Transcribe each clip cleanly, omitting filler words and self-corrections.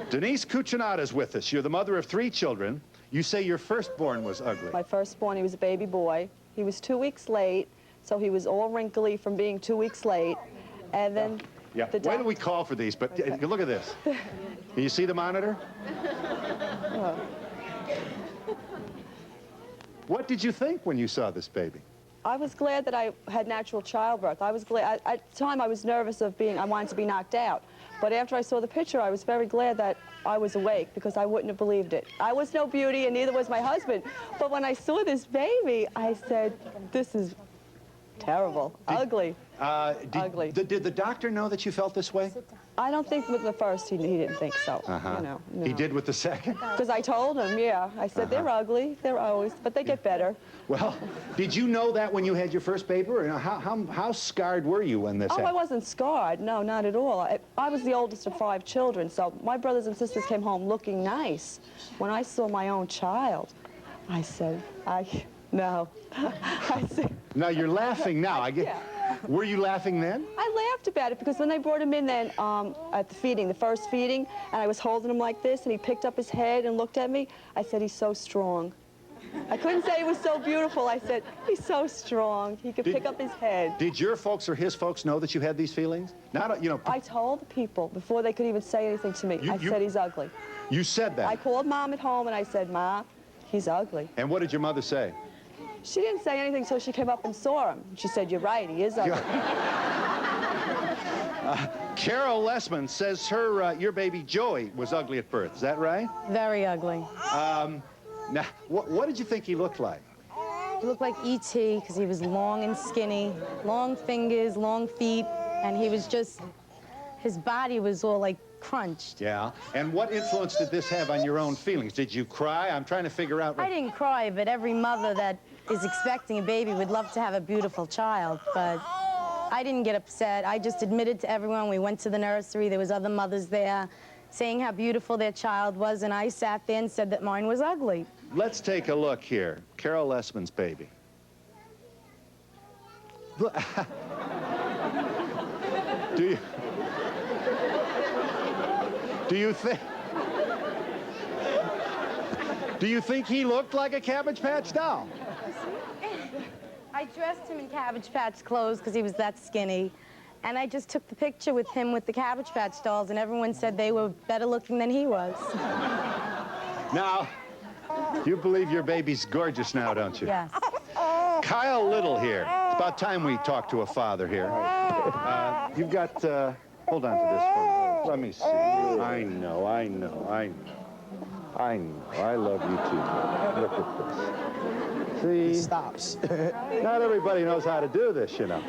Denise Cucinato is with us. You're the mother of 3 children. You say your firstborn was ugly. My firstborn, he was a baby boy. He was 2 weeks late, so he was all wrinkly from being 2 weeks late. And then wait till we call for these, but okay. Look at this. Can you see the monitor? What did you think when you saw this baby? I was glad that I had natural childbirth. I was glad. At the time, I was nervous of I wanted to be knocked out. But after I saw the picture, I was very glad that I was awake, because I wouldn't have believed it. I was no beauty, and neither was my husband. But when I saw this baby, I said, this is terrible, ugly. Ugly. Did the doctor know that you felt this way? I don't think with the first he didn't think so. You know, no. He did with the second? Because I told him, yeah. I said, they're ugly. They're always, but they get better. Well, did you know that when you had your first baby? Or how scarred were you when this happened? I wasn't scarred. No, not at all. I was the oldest of 5 children, so my brothers and sisters came home looking nice. When I saw my own child, I said, no. I said, now, you're laughing now. Yeah. Were you laughing then? I laughed about it, because when they brought him in then at the feeding, the first feeding, and I was holding him like this, and he picked up his head and looked at me, I said, he's so strong. I couldn't say he was so beautiful. I said, he's so strong. He could pick up his head. Did your folks or his folks know that you had these feelings? Not, you know. I told the people before they could even say anything to me. I said, he's ugly. You said that? I called Mom at home, and I said, Ma, he's ugly. And what did your mother say? She didn't say anything until she came up and saw him. She said, you're right, he is ugly. Carol Lessman says your baby Joey was ugly at birth. Is that right? Very ugly. Now, what did you think he looked like? He looked like E.T. because he was long and skinny, long fingers, long feet, and he was just, his body was all like crunched. Yeah. And what influence did this have on your own feelings? Did you cry? I'm trying to figure out. I didn't cry, but every mother that is expecting a baby would love to have a beautiful child, but I didn't get upset. I just admitted to everyone. We went to the nursery. There was other mothers there saying how beautiful their child was, and I sat there and said that mine was ugly. Let's take a look here. Carol Lessman's baby. Do you think he looked like a Cabbage Patch doll? I dressed him in Cabbage Patch clothes because he was that skinny. And I just took the picture with him with the Cabbage Patch dolls, and everyone said they were better looking than he was. Now, you believe your baby's gorgeous now, don't you? Yes. Kyle Little here. It's about time we talk to a father here. You've got, hold on to this one. Let me see. I know. I love you too. Look at this. See? It stops. Not everybody knows how to do this, you know.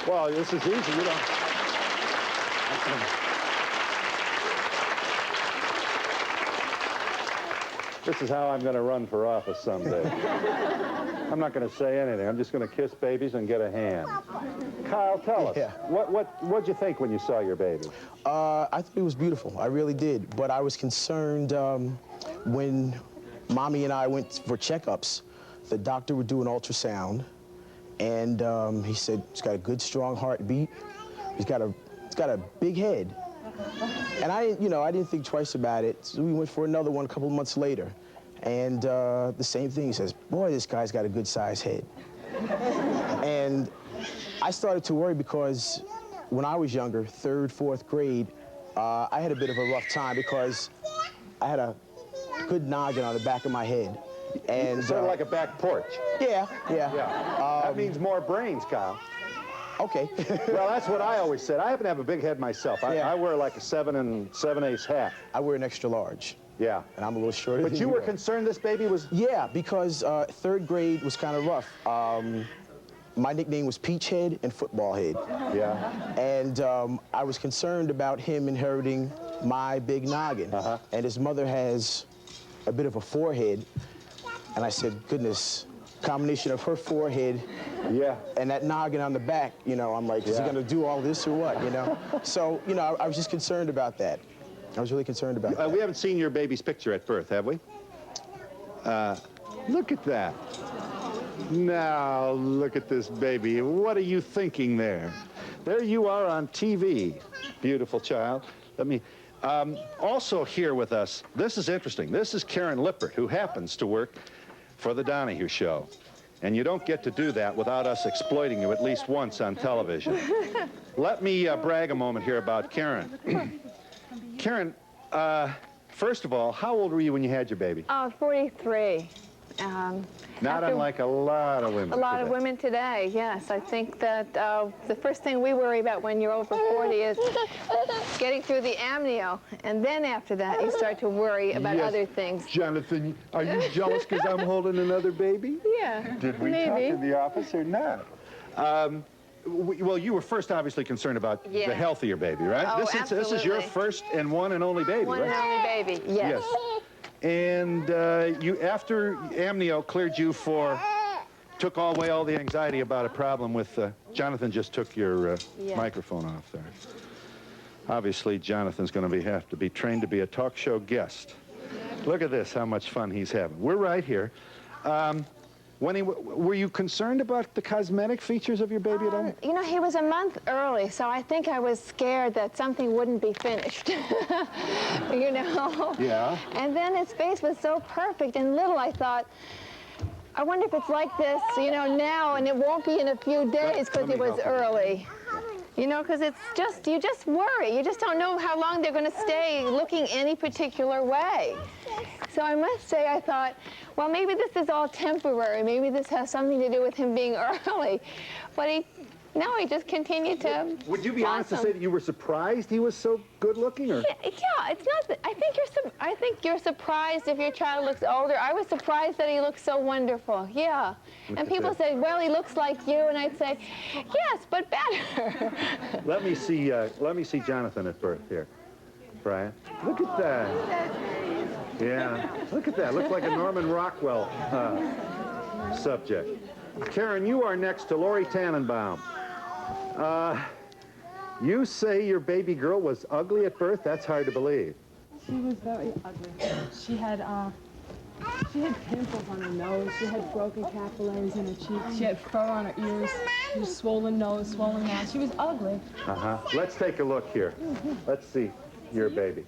Well, this is easy. You don't. This is how I'm going to run for office someday. I'm not going to say anything. I'm just going to kiss babies and get a hand. Kyle, tell us. Yeah. What'd you think when you saw your baby? I thought it was beautiful. I really did. But I was concerned when Mommy and I went for checkups. The doctor would do an ultrasound, and he said he's got a good, strong heartbeat. He's got a big head. And I didn't think twice about it. So we went for another one a couple of months later. And the same thing, he says, boy, this guy's got a good-sized head. And I started to worry because when I was younger, 3rd, 4th grade, I had a bit of a rough time because I had a good noggin on the back of my head. And sort of like a back porch. Yeah. That means more brains, Kyle. Okay. Well, that's what I always said. I happen to have a big head myself. I wear like a 7 7/8 hat. I wear an extra large. Yeah. And I'm a little shorter But than you were are. concerned this baby was... Yeah, because 3rd grade was kind of rough. My nickname was Peach Head and Football Head. Yeah. And I was concerned about him inheriting my big noggin. And his mother has a bit of a forehead. And I said, goodness, combination of her forehead and that noggin on the back, you know, I'm like, is he gonna do all this or what, you know? So, you know, I was just concerned about that. I was really concerned about that. We haven't seen your baby's picture at birth, have we? Look at that. Now, look at this baby. What are you thinking there? There you are on TV, beautiful child. Let me, also here with us, this is interesting. This is Karen Lippert, who happens to work for the Donahue Show. And you don't get to do that without us exploiting you at least once on television. Let me brag a moment here about Karen. Karen, first of all, how old were you when you had your baby? 43. Not unlike a lot of women A lot today. of women today, yes. I think that the first thing we worry about when you're over 40 is getting through the amnio. And then after that, you start to worry about other things. Jonathan, are you jealous because I'm holding another baby? Yeah, Did we maybe. talk in the office or not? Well, you were first obviously concerned about the healthier baby, right? Oh, This is your absolutely. first and one and only baby, One right? and only baby, yes. And you, after amnio cleared you for, took away all the anxiety about a problem with, Jonathan just took your microphone off there. Obviously, Jonathan's going to have to be trained to be a talk show guest. Look at this, how much fun he's having. We're right here. Were you concerned about the cosmetic features of your baby at all? You know, he was a month early, so I think I was scared that something wouldn't be finished. You know? Yeah. And then his face was so perfect and little, I thought, I wonder if it's like this, you know, now, and it won't be in a few days because it was early. You know, because it's just, you just worry. You just don't know how long they're going to stay looking any particular way. So I must say, I thought, well, maybe this is all temporary. Maybe this has something to do with him being early. But he just continued to Would you be honest to say that you were surprised he was so good looking, or? Yeah, it's not that, I think you're surprised if your child looks older. I was surprised that he looked so wonderful. Yeah. And people say, well, he looks like you, and I'd say, yes, but better. Let me see Jonathan at birth here. Brian, look at that. Yeah, look at that. Looks like a Norman Rockwell subject. Karen, you are next to Lori Tannenbaum. You say your baby girl was ugly at birth? That's hard to believe. She was very ugly. She had pimples on her nose. She had broken capillaries in her cheeks. She had fur on her ears. She had swollen nose, swollen mouth. She was ugly. Let's take a look here. Let's see your baby.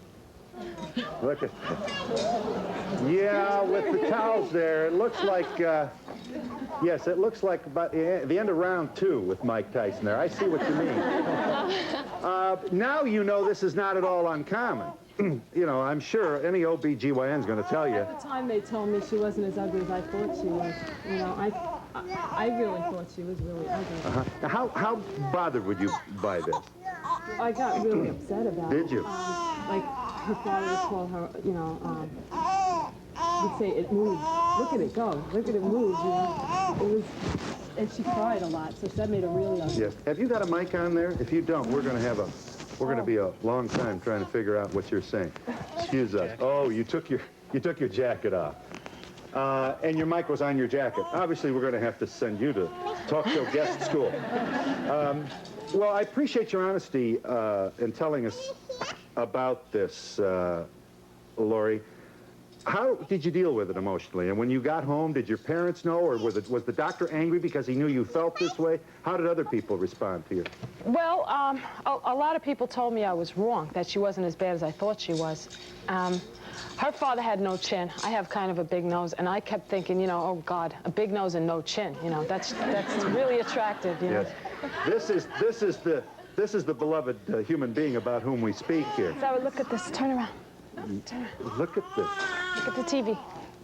Look at that. Yeah, with the towels there, it looks like, yes, it looks like about the end of round 2 with Mike Tyson there. I see what you mean. Now you know this is not at all uncommon. You know, I'm sure any OBGYN is going to tell you. At the time, they told me she wasn't as ugly as I thought she was. You know, I really thought she was really ugly. Now, how bothered would you by this? I got really upset about it. Did you? Like, her father would call her, you know, would say, it moves. Look at it go. Look at it move, you know. It was, and she cried a lot, so that made her really ugly. Yes. Have you got a mic on there? If you don't, we're going to be a long time trying to figure out what you're saying. Excuse us. Oh, you took your jacket off. And your mic was on your jacket. Obviously, we're going to have to send you to talk show guest school. Well, I appreciate your honesty in telling us about this, Lori. How did you deal with it emotionally? And when you got home, did your parents know, or was the doctor angry because he knew you felt this way? How did other people respond to you? Well, a lot of people told me I was wrong, that she wasn't as bad as I thought she was. Her father had no chin. I have kind of a big nose, and I kept thinking, you know, oh God, a big nose and no chin. You know, that's really attractive. You know? Yes. This is the beloved human being about whom we speak here. Sarah, look at this. Turn around. Turn around. Look at this. Look at the TV.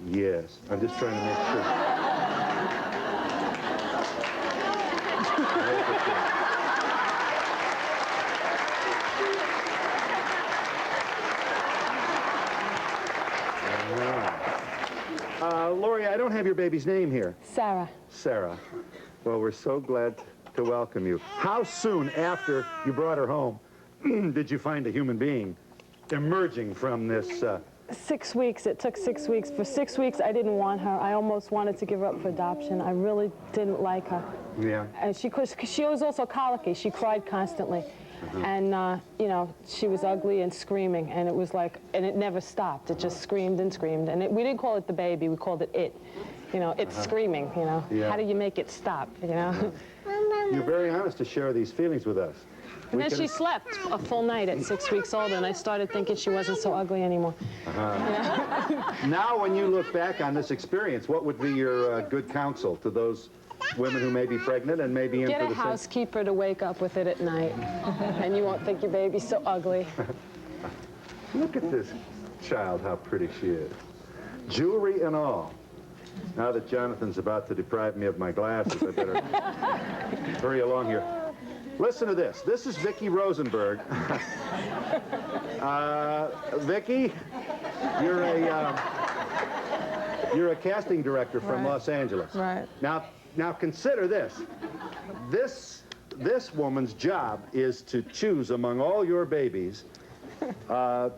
Yes, I'm just trying to make sure. Lori, I don't have your baby's name here. Sarah. Sarah. Well, we're so glad to welcome you. How soon after you brought her home did you find a human being emerging from this? 6 weeks. It took 6 weeks. For 6 weeks, I didn't want her. I almost wanted to give her up for adoption. I really didn't like her. Yeah. And she was also colicky. She cried constantly. And, you know, she was ugly and screaming, and it was like, and it never stopped. It just screamed and screamed. And we didn't call it the baby, we called it it. You know, it's screaming, you know. Yeah. How do you make it stop, you know? You're very honest to share these feelings with us. And then she slept a full night at 6 weeks old, and I started thinking she wasn't so ugly anymore. Now, when you look back on this experience, what would be your good counsel to those women who may be pregnant and may be in Get for a the same? housekeeper to wake up with it at night, and you won't think your baby's so ugly. Look at this child, how pretty she is. Jewelry and all. Now that Jonathan's about to deprive me of my glasses, I better hurry along here. Listen to this. This is Vicki Rosenberg. Vicki, you're a casting director from Los Angeles. Right. Now consider this. This woman's job is to choose among all your babies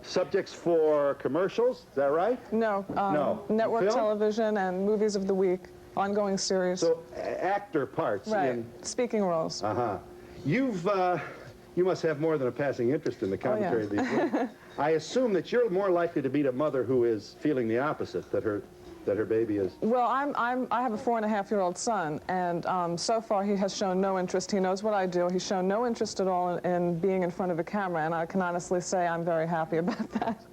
subjects for commercials. Is that right? No. No. Network Film? television and movies of the week, ongoing series. So actor parts. Right. Speaking roles. You must have more than a passing interest in the commentary of these women. I assume that you're more likely to be a mother who is feeling the opposite, that her baby is. Well, I have a 4.5-year-old son, and so far he has shown no interest. He knows what I do. He's shown no interest at all in being in front of a camera, and I can honestly say I'm very happy about that.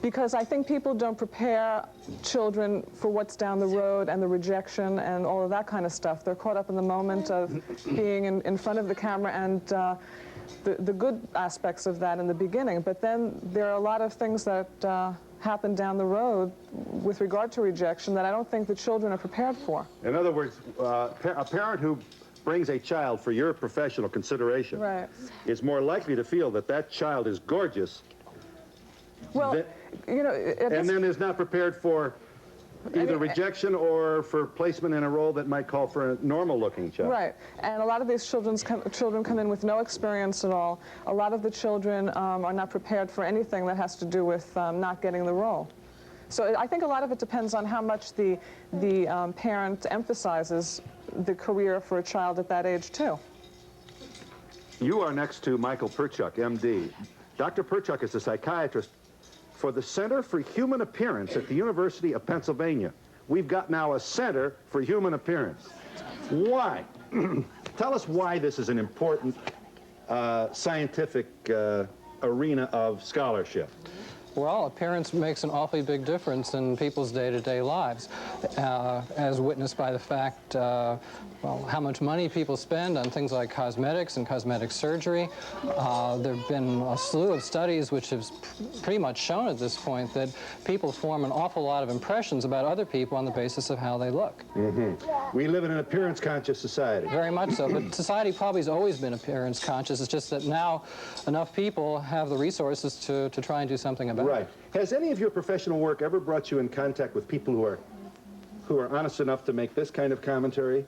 Because I think people don't prepare children for what's down the road and the rejection and all of that kind of stuff. They're caught up in the moment of being in front of the camera and the good aspects of that in the beginning. But then there are a lot of things that happen down the road with regard to rejection that I don't think the children are prepared for. In other words, a parent who brings a child for your professional consideration is more likely to feel that that child is gorgeous. Well, you know, and then is not prepared for either rejection or for placement in a role that might call for a normal-looking child. Right, and a lot of these children come in with no experience at all. A lot of the children are not prepared for anything that has to do with not getting the role. So I think a lot of it depends on how much the parent emphasizes the career for a child at that age, too. You are next to Michael Perchuk, M.D. Dr. Perchuk is a psychiatrist for the Center for Human Appearance at the University of Pennsylvania. We've got now a Center for Human Appearance. Why? Tell us why this is an important scientific arena of scholarship. Well, appearance makes an awfully big difference in people's day-to-day lives, as witnessed by the fact, well, how much money people spend on things like cosmetics and cosmetic surgery. There have been a slew of studies which have pretty much shown at this point that people form an awful lot of impressions about other people on the basis of how they look. We live in an appearance-conscious society. Very much so, but society probably has always been appearance-conscious. It's just that now enough people have the resources to try and do something about it. Right. Has any of your professional work ever brought you in contact with people who are honest enough to make this kind of commentary?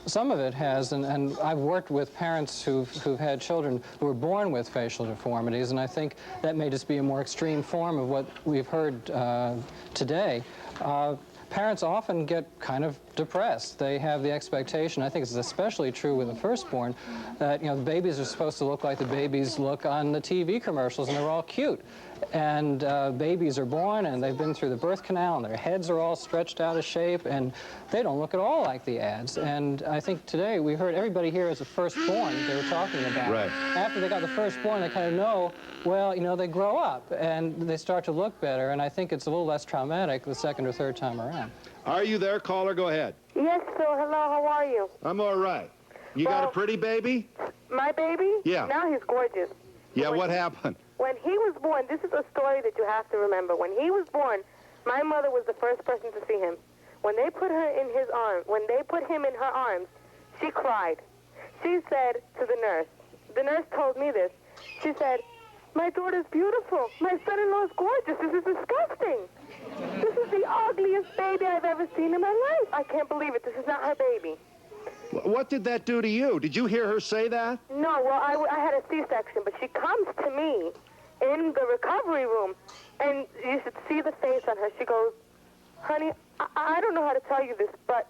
Some of it has, and I've worked with parents who've had children who were born with facial deformities, and I think that may just be a more extreme form of what we've heard today. Parents often get kind of depressed. They have the expectation, I think it's especially true with the firstborn, that, you know, the babies are supposed to look like the babies look on the TV commercials, and they're all cute. And babies are born, and they've been through the birth canal, and their heads are all stretched out of shape, and they don't look at all like the ads. And I think today we heard everybody here as a firstborn they were talking about. Right. After they got the firstborn, they kind of know, well, you know, they grow up, and they start to look better, and I think it's a little less traumatic the second or third time around. Are you there, caller? Go ahead. Yes, sir. Hello, how are you? I'm all right. You got a pretty baby? My baby? Yeah. Now he's gorgeous. Yeah, what happened? When he was born, this is a story that you have to remember. When he was born, my mother was the first person to see him. When they put her in his arms, when they put him in her arms, she cried. She said to the nurse told me this, she said, "My daughter's beautiful. My son-in-law's gorgeous. This is disgusting. This is the ugliest baby I've ever seen in my life. I can't believe it. This is not her baby." What did that do to you? Did you hear her say that? No, well, I had a C-section, but she comes to me in the recovery room, and you should see the face on her. She goes, "Honey, I don't know how to tell you this, but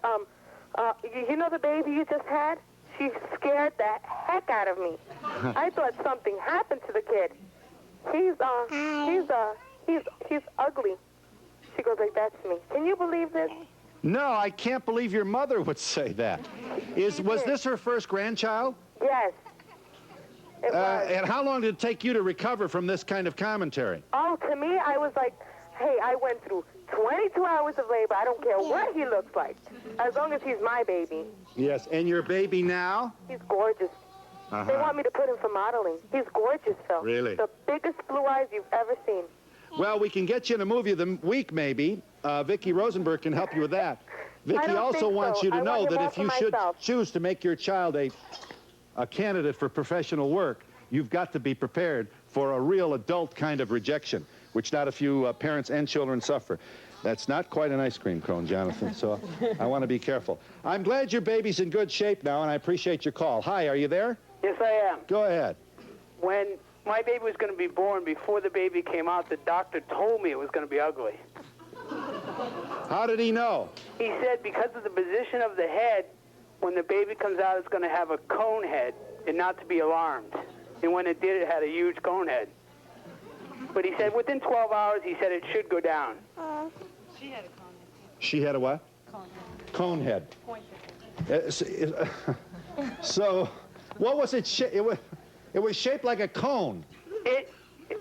you know the baby you just had? She scared the heck out of me. I thought something happened to the kid. He's ugly." She goes like that to me. Can you believe this? No, I can't believe your mother would say that. Was this her first grandchild? Yes. It was. And how long did it take you to recover from this kind of commentary? Oh, to me, I was like, hey, I went through 22 hours of labor. I don't care what he looks like, as long as he's my baby. Yes, and your baby now? He's gorgeous. They want me to put him for modeling. He's gorgeous, Phil. Really? The biggest blue eyes you've ever seen. Well, we can get you in a movie of the week, maybe. Vicki Rosenberg can help you with that. Vicki also wants you to know that if you should choose to make your child a candidate for professional work, you've got to be prepared for a real adult kind of rejection, which not a few parents and children suffer. That's not quite an ice cream cone, Jonathan, so I want to be careful. I'm glad your baby's in good shape now, and I appreciate your call. Hi, are you there? Yes, I am. Go ahead. When my baby was going to be born, before the baby came out, the doctor told me it was going to be ugly. How did he know? He said because of the position of the head, when the baby comes out, it's going to have a cone head and not to be alarmed. And when it did, it had a huge cone head. But he said within 12 hours, he said it should go down. She had a cone head. She had a what? Cone head. Cone head. So, what was it? It was shaped like a cone.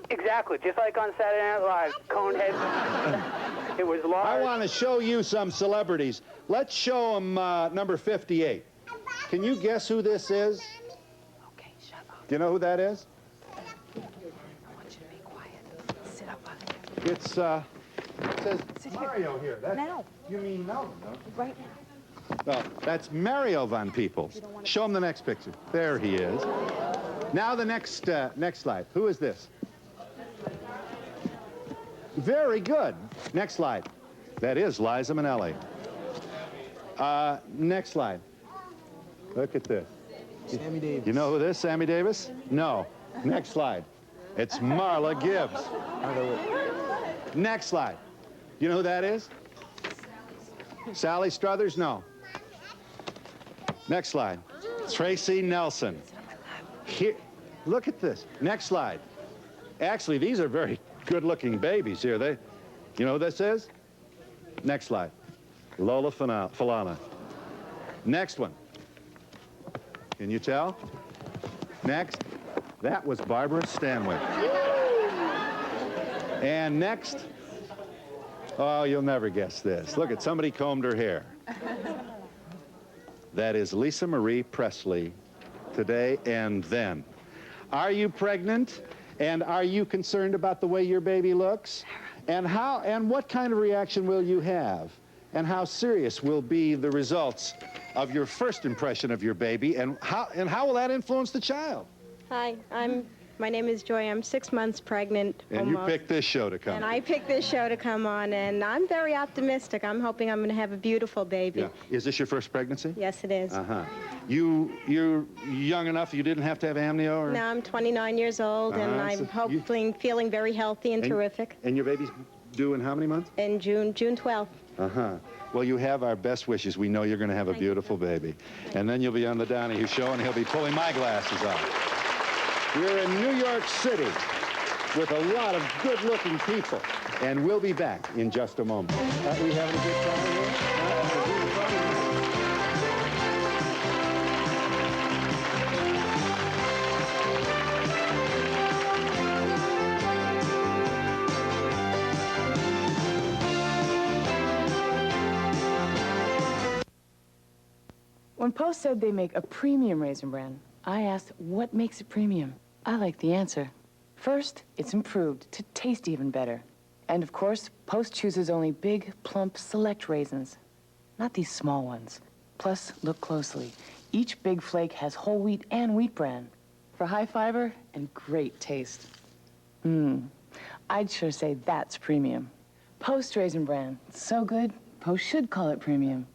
Exactly, just like on Saturday Night Live, cone head. It was large. I want to show you some celebrities. Let's show them number 58. Can you guess who this is? Okay, shut up. Do you know who that is? I want you to be quiet. Sit up on it. It's, it says Mario here. No. You mean Melvin, no? Right now. Well, that's Mario Van Peebles. Show him the next picture. There he is. Now the next slide. Who is this? Very good. Next slide. That is Liza Minnelli. Next slide. Look at this. Sammy Davis. You know who this is, Sammy Davis? No. Next slide. It's Marla Gibbs. Next slide. You know who that is? Sally Struthers? No. Next slide. Tracy Nelson. Here, look at this. Next slide. Actually, these are very good-looking babies here. You know who this is? Next slide. Lola Falana. Next one. Can you tell? Next. That was Barbara Stanwyck. And next. Oh, you'll never guess this. Look at somebody combed her hair. That is Lisa Marie Presley, today and then. Are you pregnant? And are you concerned about the way your baby looks? And what kind of reaction will you have? And how serious will be the results of your first impression of your baby? And how will that influence the child? Hi, my name is Joy. I'm 6 months pregnant. And almost. You picked this show to come. And I picked this show to come on, and I'm very optimistic. I'm hoping I'm going to have a beautiful baby. Yeah. Is this your first pregnancy? Yes, it is. Uh-huh. You're young enough you didn't have to have amnio? Or? Now I'm 29 years old, and I'm hopefully feeling very healthy and terrific. And your baby's due in how many months? In June 12th. Uh-huh. Well, you have our best wishes. We know you're going to have a beautiful baby. And then you'll be on the Donahue show, and he'll be pulling my glasses off. We're in New York City with a lot of good-looking people, and we'll be back in just a moment. We having a good time here? When Post said they make a premium Raisin Bran, I asked what makes it premium. I like the answer. First, it's improved to taste even better. And of course, Post chooses only big, plump, select raisins, not these small ones. Plus, look closely. Each big flake has whole wheat and wheat bran for high fiber and great taste. I'd sure say that's premium. Post Raisin Bran, so good, Post should call it premium.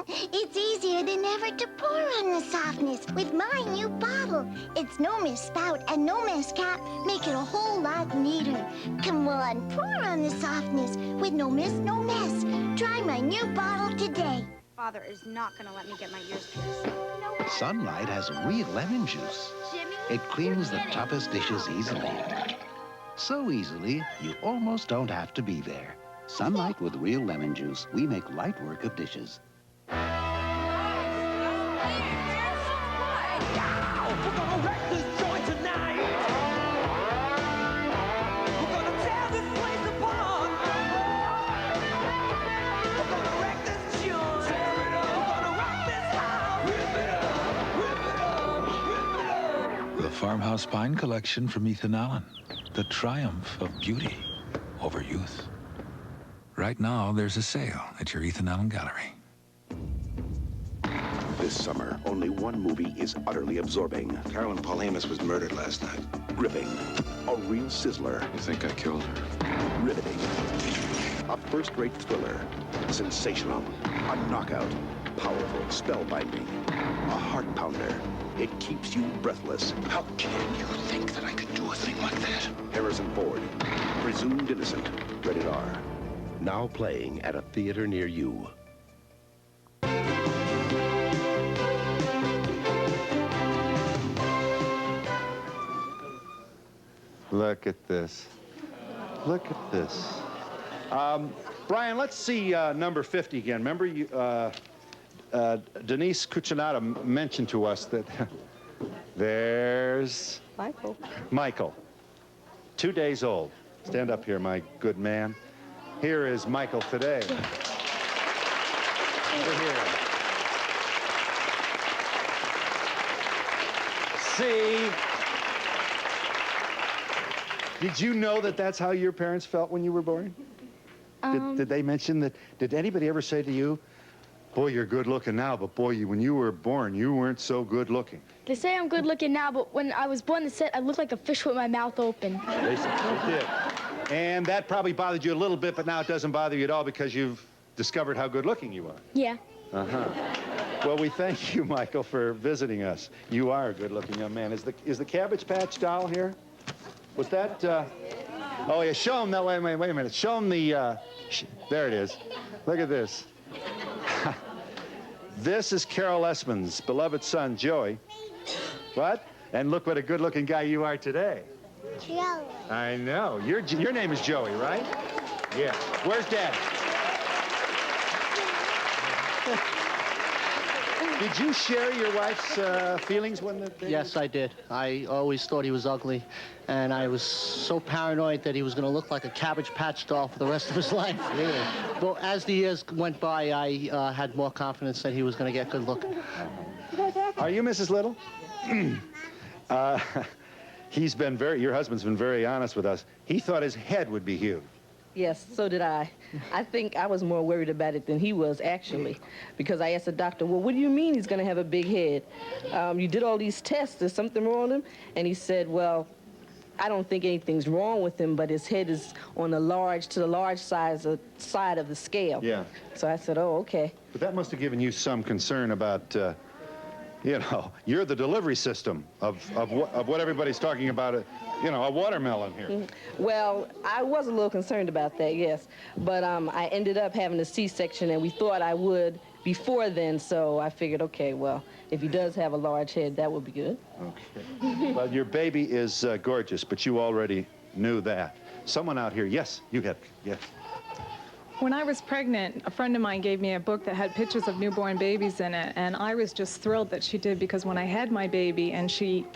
It's easier than ever to pour on the softness with my new bottle. It's no mess spout and no mess cap. Make it a whole lot neater. Come on, pour on the softness with no mess, no mess. Try my new bottle today. Father is not going to let me get my ears pierced. Sunlight has real lemon juice. It cleans the toughest dishes easily. So easily, you almost don't have to be there. Sunlight with real lemon juice. We make light work of dishes. The Farmhouse Pine Collection from Ethan Allen. The triumph of beauty over youth. Right now, there's a sale at your Ethan Allen Gallery. This summer, only one movie is utterly absorbing. Carolyn Paul Amos was murdered last night. Gripping. A real sizzler. You think I killed her? Riveting. A first-rate thriller. Sensational. A knockout. Powerful. Spellbinding. A heart-pounder. It keeps you breathless. How can you think that I could do a thing like that? Harrison Ford. Presumed innocent. Rated R. Now playing at a theater near you. Look at this. Look at this. Brian, let's see number 50 again. Remember, you, Denise Cucinato mentioned to us that there's... Michael. Michael. 2 days old. Stand up here, my good man. Here is Michael today. Over here. See? Did you know that that's how your parents felt when you were born? Did they mention that? Did anybody ever say to you, boy, you're good looking now, but boy, when you were born, you weren't so good looking? They say I'm good looking now, but when I was born, they said I looked like a fish with my mouth open. They did. And that probably bothered you a little bit, but now it doesn't bother you at all because you've discovered how good looking you are. Yeah. Uh-huh. Well, we thank you, Michael, for visiting us. You are a good looking young man. Is the Cabbage Patch doll here? Was that, oh yeah, show him that, wait a minute. Show him the, there it is. Look at this. This is Carol Essman's beloved son, Joey. What? And look what a good-looking guy you are today. Joey. I know. Your name is Joey, right? Yeah. Where's Dad? Did you share your wife's feelings when the baby... Yes, I did. I always thought he was ugly, and I was so paranoid that he was going to look like a Cabbage Patch doll for the rest of his life. Really? But as the years went by, I had more confidence that he was going to get good looking. Are you Mrs. Little? Your husband's been very honest with us. He thought his head would be huge. Yes, so did I. I think I was more worried about it than he was, actually, because I asked the doctor, well, what do you mean he's going to have a big head? You did all these tests. Is something wrong with him? And he said, well, I don't think anything's wrong with him, but his head is on the large side of the scale. Yeah. So I said, oh, okay. But that must have given you some concern about, you know, you're the delivery system of what everybody's talking about, you know, a watermelon here. Well, I was a little concerned about that, yes. But I ended up having a C-section, and we thought I would before then, so I figured, okay, well, if he does have a large head, that would be good. Okay. Well, your baby is gorgeous, but you already knew that. Someone out here, yes, you have, yes. When I was pregnant, a friend of mine gave me a book that had pictures of newborn babies in it, and I was just thrilled that she did, because when I had my baby and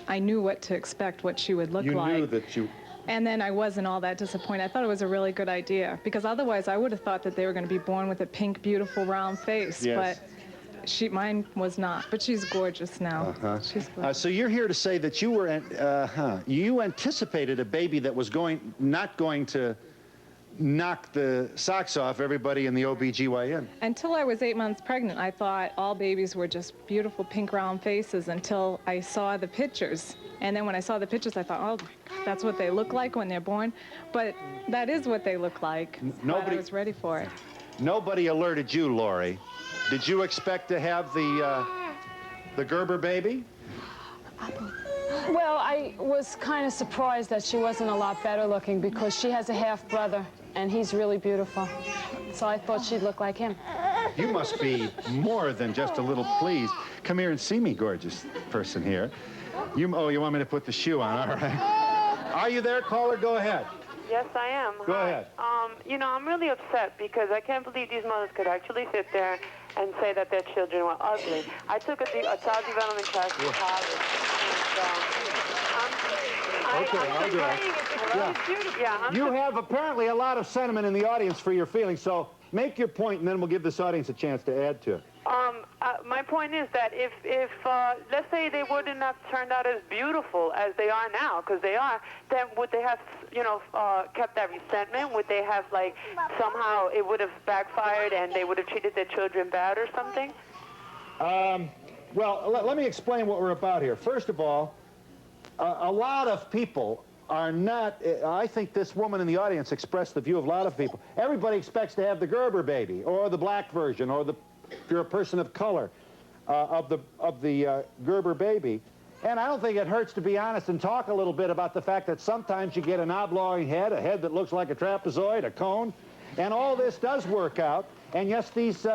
I knew what to expect, what she would look like. You knew that you... And then I wasn't all that disappointed. I thought it was a really good idea, because otherwise I would have thought that they were going to be born with a pink, beautiful, round face. Yes. But mine was not. But she's gorgeous now. Uh-huh. She's gorgeous. So you're here to say that you were, you anticipated a baby that was not going to knock the socks off everybody in the OBGYN. Until I was 8 months pregnant, I thought all babies were just beautiful pink round faces until I saw the pictures. And then when I saw the pictures, I thought, oh, that's what they look like when they're born. But that is what they look like. Nobody, I was ready for it. Nobody alerted you, Lori. Did you expect to have the Gerber baby? Well, I was kind of surprised that she wasn't a lot better looking, because she has a half-brother, and he's really beautiful. So I thought she'd look like him. You must be more than just a little pleased. Come here and see me, gorgeous person here. You want me to put the shoe on? All right. Are you there, caller? Go ahead. Yes, I am. Go Hi. ahead. You know, I'm really upset because I can't believe these mothers could actually sit there and say that their children were ugly. I took a child development class in college, and I'll do it. Yeah, You have apparently a lot of sentiment in the audience for your feelings, so make your point, and then we'll give this audience a chance to add to it. my point is that if let's say they wouldn't have turned out as beautiful as they are now, because they are, then would they have, you know, kept that resentment? Would they have, like, somehow it would have backfired and they would have treated their children bad or something? Well, let me explain what we're about here. First of all, a lot of people are not, I think this woman in the audience expressed the view of a lot of people. Everybody expects to have the Gerber baby, or the black version, or if you're a person of color, of the Gerber baby. And I don't think it hurts to be honest and talk a little bit about the fact that sometimes you get an oblong head, a head that looks like a trapezoid, a cone, and all this does work out. And yes, these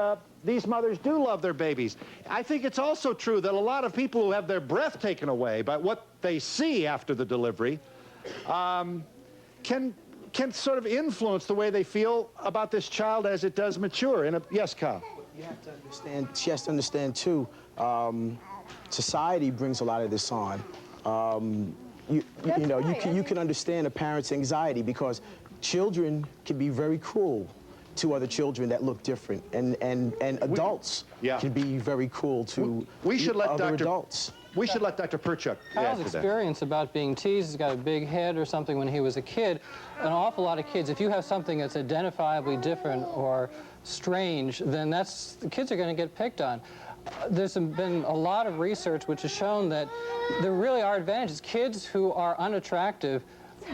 mothers do love their babies. I think it's also true that a lot of people who have their breath taken away by what they see after the delivery can sort of influence the way they feel about this child as it does mature. Yes, Kyle? You have to understand, she has to understand, too, society brings a lot of this on. You can understand a parent's anxiety because children can be very cruel to other children that look different, and adults can be very cruel to other adults. We should let Dr. Perchuk Kyle's experience about being teased, he's got a big head or something when he was a kid. An awful lot of kids, if you have something that's identifiably different or strange, then the kids are going to get picked on. There's been a lot of research which has shown that there really are advantages. Kids who are unattractive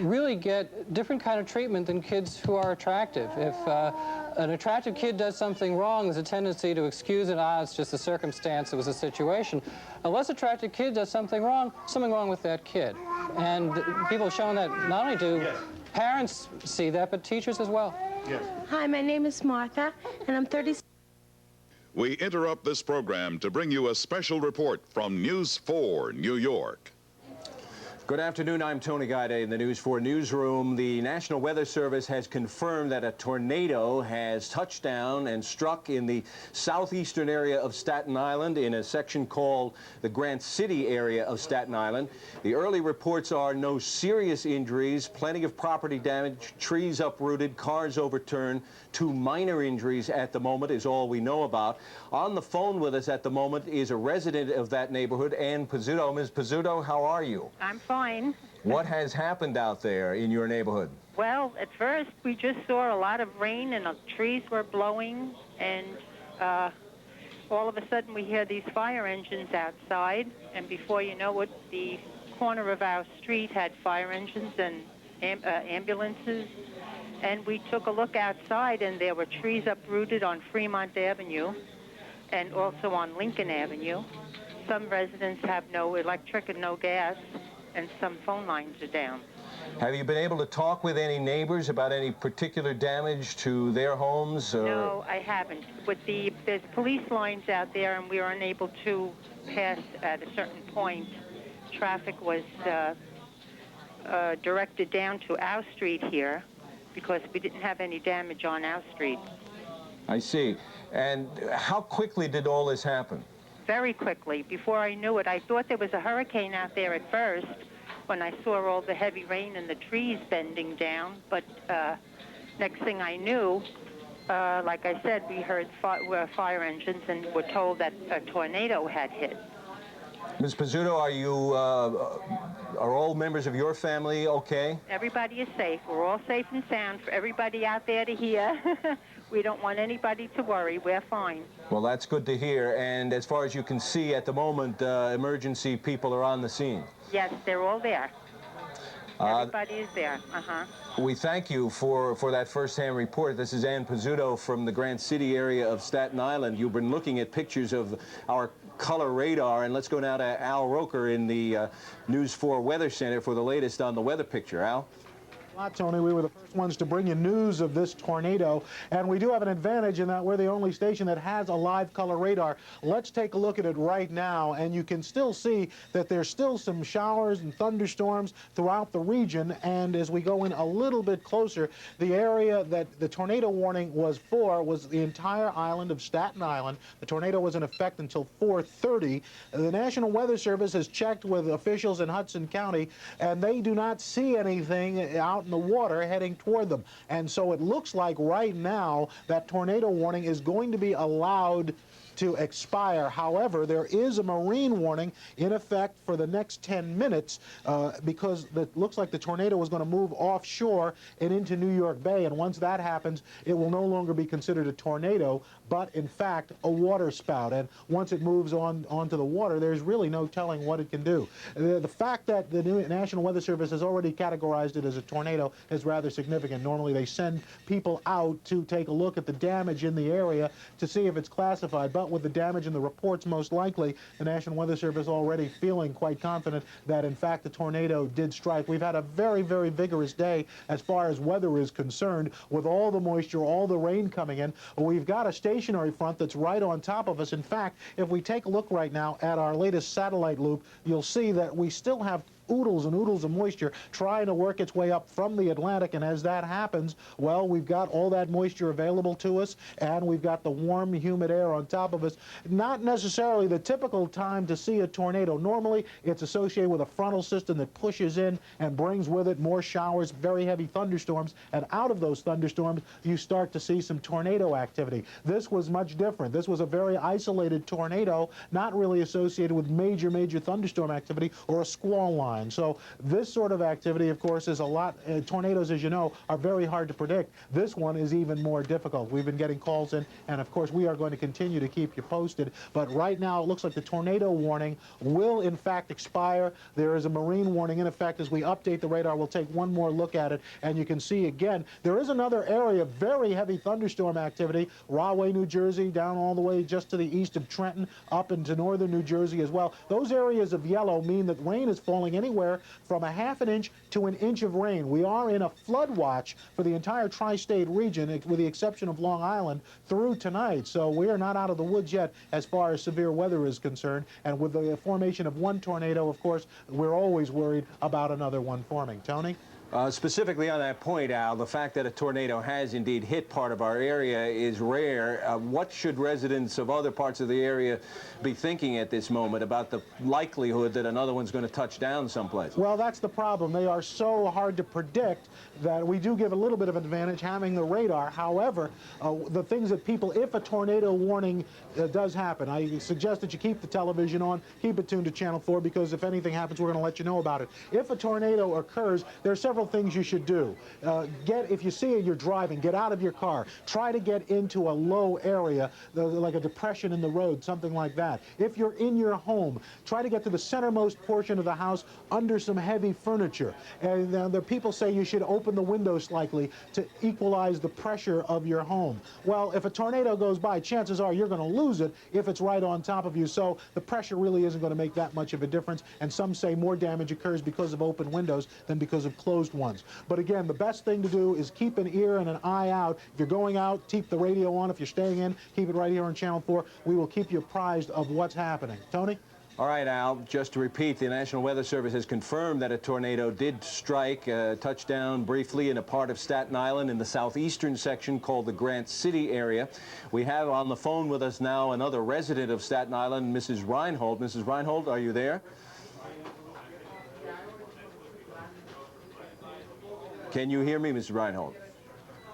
really get different kind of treatment than kids who are attractive. If an attractive kid does something wrong, there's a tendency to excuse it. It's just a circumstance, it was a situation. A less attractive kid does something wrong with that kid. And people have shown that not only do parents see that, but teachers as well. Yes. Hi, my name is Martha, and I'm 36. We interrupt this program to bring you a special report from News 4 New York. Good afternoon, I'm Tony Guide in the News 4 newsroom. The National Weather Service has confirmed that a tornado has touched down and struck in the southeastern area of Staten Island in a section called the Grant City area of Staten Island. The early reports are no serious injuries, plenty of property damage, trees uprooted, cars overturned. 2 minor injuries at the moment is all we know about. On the phone with us at the moment is a resident of that neighborhood, Ann Pizzuto. Ms. Pizzuto, how are you? I'm fine. What has happened out there in your neighborhood? Well, at first we just saw a lot of rain and the trees were blowing, and all of a sudden we hear these fire engines outside, and before you know it, the corner of our street had fire engines and ambulances. And we took a look outside, and there were trees uprooted on Fremont Avenue and also on Lincoln Avenue. Some residents have no electric and no gas, and some phone lines are down. Have you been able to talk with any neighbors about any particular damage to their homes? Or? No, I haven't. There's police lines out there, and we were unable to pass at a certain point. Traffic was directed down to our street here, because we didn't have any damage on our street. I see. And how quickly did all this happen? Very quickly. Before I knew it, I thought there was a hurricane out there at first when I saw all the heavy rain and the trees bending down. But next thing I knew, like I said, we heard fire engines and were told that a tornado had hit. Ms. Pizzuto, are all members of your family okay? Everybody is safe. We're all safe and sound for everybody out there to hear. We don't want anybody to worry. We're fine. Well, that's good to hear. And as far as you can see at the moment, emergency people are on the scene. Yes, they're all there. Everybody is there. We thank you for that first-hand report. This is Ann Pizzuto from the Grant City area of Staten Island. You've been looking at pictures of our color radar, and let's go now to Al Roker in the News 4 Weather Center for the latest on the weather picture. Al? Tony, we were the first ones to bring you news of this tornado, and we do have an advantage in that we're the only station that has a live color radar. Let's take a look at it right now, and you can still see that there's still some showers and thunderstorms throughout the region, and as we go in a little bit closer, the area that the tornado warning was for was the entire island of Staten Island. The tornado was in effect until 4:30. The National Weather Service has checked with officials in Hudson County, and they do not see anything out in the water heading toward them. And so it looks like right now that tornado warning is going to be allowed to expire. However, there is a marine warning in effect for the next 10 minutes because it looks like the tornado is going to move offshore and into New York Bay, and once that happens, it will no longer be considered a tornado, but in fact a water spout. And once it moves onto the water, there's really no telling what it can do. The fact that the National Weather Service has already categorized it as a tornado is rather significant. Normally they send people out to take a look at the damage in the area to see if it's classified, but with the damage in the reports, most likely the National Weather Service already feeling quite confident that in fact the tornado did strike. We've had a very, very vigorous day as far as weather is concerned, with all the moisture, all the rain coming in. We've got a stationary front that's right on top of us. In fact, if we take a look right now at our latest satellite loop, you'll see that we still have oodles and oodles of moisture trying to work its way up from the Atlantic, and as that happens, well, we've got all that moisture available to us, and we've got the warm, humid air on top of us. Not necessarily the typical time to see a tornado. Normally, it's associated with a frontal system that pushes in and brings with it more showers, very heavy thunderstorms, and out of those thunderstorms, you start to see some tornado activity. This was much different. This was a very isolated tornado, not really associated with major, major thunderstorm activity or a squall line. So this sort of activity, of course, is a lot. Tornadoes, as you know, are very hard to predict. This one is even more difficult. We've been getting calls in, and of course, we are going to continue to keep you posted. But right now, it looks like the tornado warning will, in fact, expire. There is a marine warning in effect. As we update the radar, we'll take one more look at it, and you can see again, there is another area of very heavy thunderstorm activity, Rahway, New Jersey, down all the way just to the east of Trenton, up into northern New Jersey as well. Those areas of yellow mean that rain is falling anywhere from a ½ an inch to an inch of rain. We are in a flood watch for the entire tri-state region, with the exception of Long Island, through tonight. So we are not out of the woods yet as far as severe weather is concerned. And with the formation of one tornado, of course, we're always worried about another one forming. Tony? Specifically on that point, Al, the fact that a tornado has indeed hit part of our area is rare. What should residents of other parts of the area be thinking at this moment about the likelihood that another one's going to touch down someplace? Well, that's the problem. They are so hard to predict that we do give a little bit of advantage having the radar. However, the things that people, if a tornado warning does happen, I suggest that you keep the television on, keep it tuned to Channel 4, because if anything happens, we're going to let you know about it. If a tornado occurs, there are several things you should do. If you see it, you're driving, get out of your car. Try to get into a low area, like a depression in the road, something like that. If you're in your home, try to get to the centermost portion of the house under some heavy furniture. And the people say you should open the windows slightly to equalize the pressure of your home. Well, if a tornado goes by, chances are you're going to lose it if it's right on top of you. So the pressure really isn't going to make that much of a difference. And some say more damage occurs because of open windows than because of closed ones. But again, the best thing to do is keep an ear and an eye out. If you're going out, keep the radio on. If you're staying in, keep it right here on Channel 4. We will keep you apprised of what's happening. Tony? All right, Al, just to repeat, the National Weather Service has confirmed that a tornado did strike, touchdown briefly in a part of Staten Island in the southeastern section called the Grant City area. We have on the phone with us now another resident of Staten Island, Mrs. Reinhold. Mrs. Reinhold, are you there? Can you hear me, Mrs. Reinhold?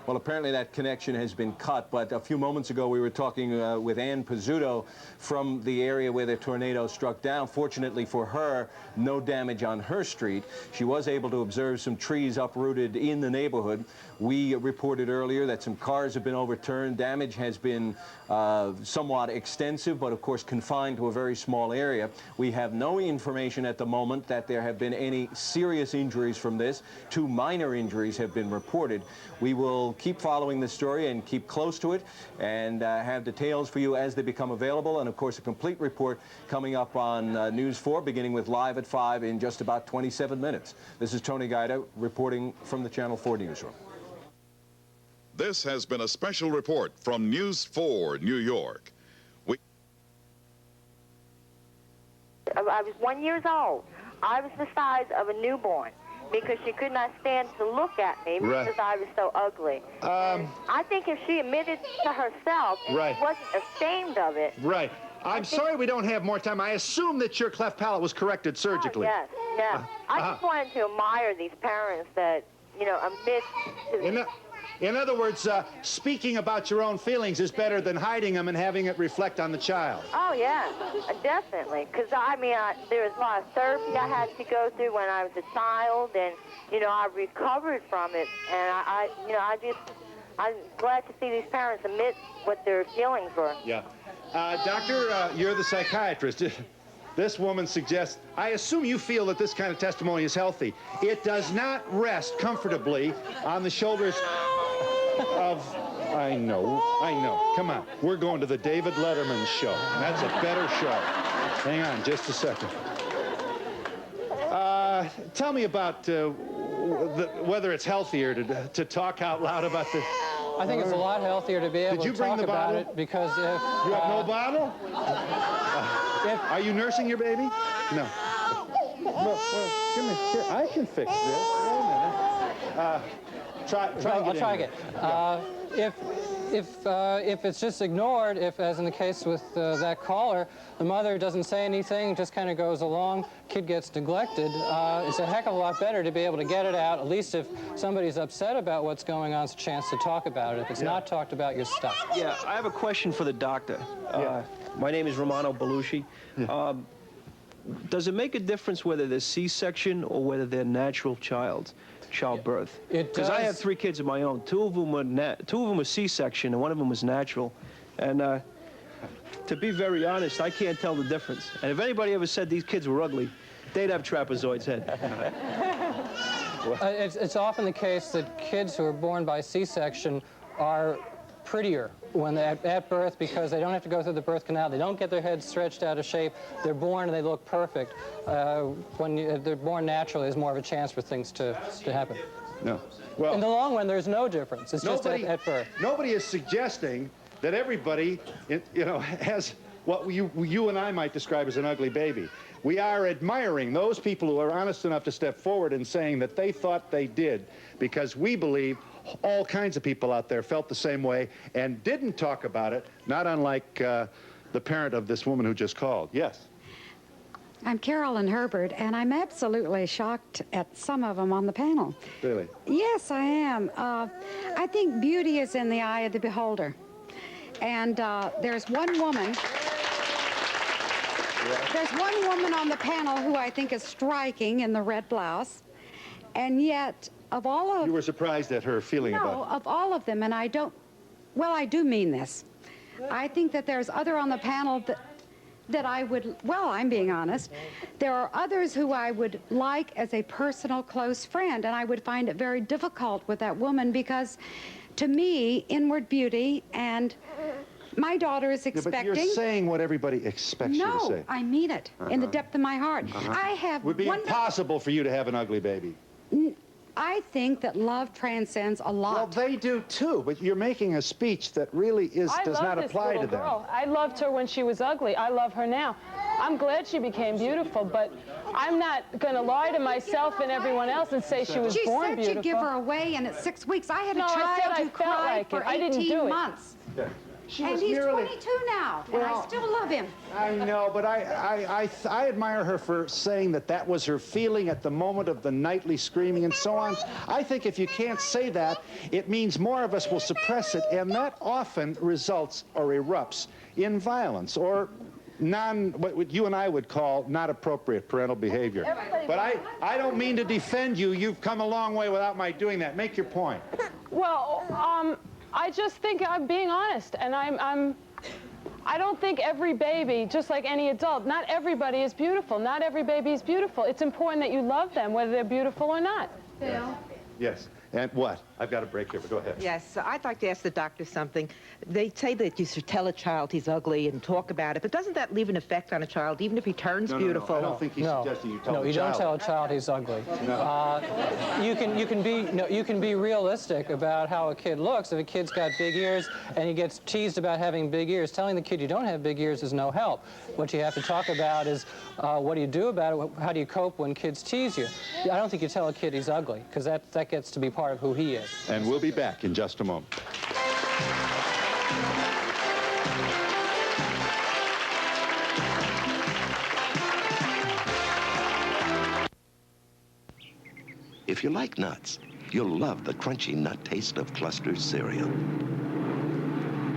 Well, apparently that connection has been cut, but a few moments ago we were talking with Ann Pizzuto from the area where the tornado struck down. Fortunately for her, no damage on her street. She was able to observe some trees uprooted in the neighborhood. We reported earlier that some cars have been overturned. Damage has been somewhat extensive, but of course confined to a very small area. We have no information at the moment that there have been any serious injuries from this. 2 minor injuries have been reported. We will We'll keep following this story and keep close to it and have details for you as they become available. And, of course, a complete report coming up on News 4, beginning with Live at 5 in just about 27 minutes. This is Tony Guida reporting from the Channel 4 newsroom. This has been a special report from News 4 New York. I was 1 year old. I was the size of a newborn because she could not stand to look at me because I was so ugly. I think if she admitted to herself and she wasn't ashamed of it. Right. I'm sorry we don't have more time. I assume that your cleft palate was corrected surgically. Oh, yes, yes. I just wanted to admire these parents that, you know, admit to... In other words, speaking about your own feelings is better than hiding them and having it reflect on the child. Oh, yeah, definitely. Because, I mean, there was a lot of therapy I had to go through when I was a child, and, you know, I recovered from it. And, I'm glad to see these parents admit what their feelings were. Yeah. Doctor, you're the psychiatrist. This woman suggests, I assume you feel that this kind of testimony is healthy. It does not rest comfortably on the shoulders of, I know. Come on, we're going to the David Letterman show. That's a better show. Hang on just a second. Tell me about whether it's healthier to talk out loud about this. I think it's a lot healthier to be able to talk about it because if... You have no bottle? Are you nursing your baby? No. Well, give me here. I can fix this. Wait a minute. I'll try again. If it's just ignored, if, as in the case with that caller, the mother doesn't say anything, just kind of goes along, kid gets neglected, it's a heck of a lot better to be able to get it out. At least if somebody's upset about what's going on, it's a chance to talk about it. If it's not talked about, you're stuck. Yeah, I have a question for the doctor. My name is Romano Belushi. Does it make a difference whether they're C-section or whether they're natural childbirth? Because I have 3 kids of my own. Two of them were C-section and one of them was natural. And to be very honest, I can't tell the difference. And if anybody ever said these kids were ugly, they'd have trapezoid's head. It's often the case that kids who are born by C-section are prettier when they're at birth because they don't have to go through the birth canal. They don't get their heads stretched out of shape. They're born and they look perfect. When they're born naturally, there's more of a chance for things to happen. No. Well, in the long run, there's no difference. It's just at birth. Nobody is suggesting that everybody, has what you and I might describe as an ugly baby. We are admiring those people who are honest enough to step forward and saying that they thought they did, because we believe all kinds of people out there felt the same way and didn't talk about it, not unlike the parent of this woman who just called. Yes? I'm Carolyn Herbert, and I'm absolutely shocked at some of them on the panel. Really? Yes, I am. I think beauty is in the eye of the beholder. And there's one woman... There's one woman on the panel who I think is striking in the red blouse, and yet of all of... You were surprised at her feeling about it. No, of all of them, and I don't... Well, I do mean this. I think that there's other on the panel that I would... Well, I'm being honest. There are others who I would like as a personal close friend, and I would find it very difficult with that woman because, to me, inward beauty and... My daughter is expecting... Yeah, but you're saying what everybody expects you to say. No, I mean it, in the depth of my heart. I have... It would be impossible for you to have an ugly baby. I think that love transcends a lot. Well, they do too, but you're making a speech that really does not apply to them. I loved her when she was ugly. I love her now. I'm glad she became beautiful, but I'm not going to lie to myself and everyone else and say she was born beautiful. She said she'd give her away, and at 6 weeks, I had a child who cried for 18 months. Yeah. And he's 22 now, and I still love him. I know, but I admire her for saying that was her feeling at the moment of the nightly screaming and so on. I think if you can't say that, it means more of us will suppress it, and that often results or erupts in violence or what you and I would call not appropriate parental behavior. But I don't mean to defend you. You've come a long way without my doing that. Make your point. Well, I just think I'm being honest, and I don't think every baby, just like any adult, not everybody is beautiful. Not every baby is beautiful. It's important that you love them, whether they're beautiful or not. Yes. And what? I've got a break here, but go ahead. Yes, so I'd like to ask the doctor something. They say that you should tell a child he's ugly and talk about it, but doesn't that leave an effect on a child, even if he turns beautiful? I don't think he's suggesting you tell No, a you child. don't tell a child he's ugly. You can be realistic about how a kid looks. If a kid's got big ears and he gets teased about having big ears, telling the kid you don't have big ears is no help. What you have to talk about is what do you do about it? How do you cope when kids tease you? I don't think you tell a kid he's ugly, because that gets to be part of who he is. And we'll be back in just a moment. If you like nuts, you'll love the crunchy nut taste of Cluster's cereal.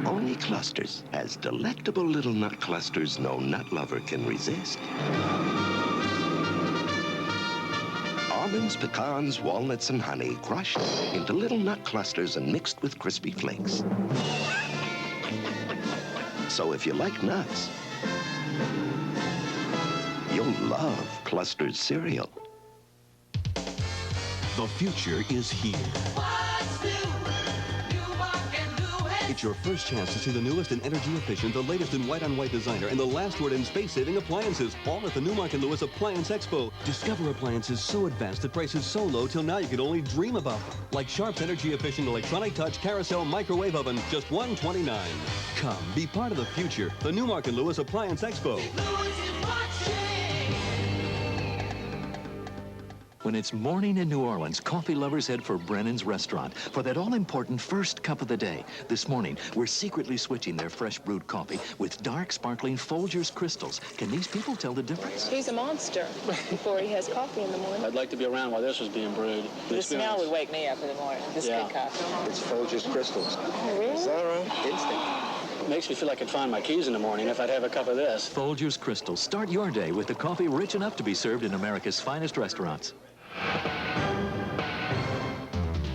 Only Cluster's has delectable little nut clusters no nut lover can resist. Almonds, pecans, walnuts, and honey crushed into little nut clusters and mixed with crispy flakes. So if you like nuts, you'll love Cluster's cereal. The future is here. It's your first chance to see the newest and energy efficient, the latest in white-on-white designer, and the last word in space-saving appliances, all at the Newmark & Lewis Appliance Expo. Discover appliances so advanced at prices so low till now you could only dream about them. Like Sharp's energy-efficient electronic touch carousel microwave oven, just $129. Come, be part of the future. The Newmark & Lewis Appliance Expo. When it's morning in New Orleans, coffee lovers head for Brennan's Restaurant for that all-important first cup of the day. This morning, we're secretly switching their fresh brewed coffee with dark, sparkling Folgers crystals. Can these people tell the difference? He's a monster before he has coffee in the morning. I'd like to be around while this was being brewed. The smell would wake me up in the morning. This good coffee. It's Folgers crystals. Oh, really? Is that right? Instinct. Makes me feel like I'd find my keys in the morning if I'd have a cup of this. Folgers crystals. Start your day with the coffee rich enough to be served in America's finest restaurants.